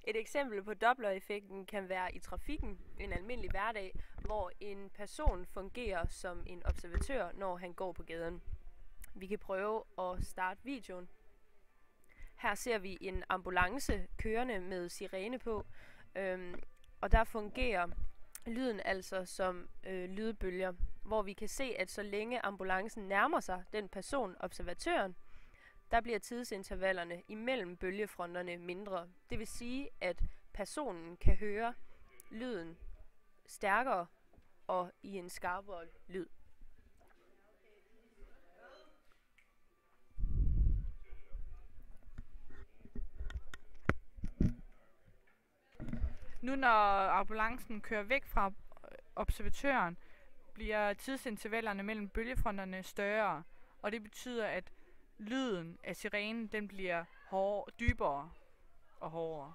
Et eksempel på Doppler-effekten kan være i trafikken, en almindelig hverdag, hvor en person fungerer som en observatør, når han går på gaden. Vi kan prøve at starte videoen. Her ser vi en ambulance kørende med sirene på, og der fungerer lyden altså som lydbølger, hvor vi kan se, at så længe ambulancen nærmer sig den person, observatøren, der bliver tidsintervallerne imellem bølgefronterne mindre. Det vil sige, at personen kan høre lyden stærkere og i en skarpere lyd. Nu når ambulancen kører væk fra observatøren, bliver tidsintervallerne mellem bølgefronterne større, og det betyder, at lyden af sirenen den bliver dybere og hårdere.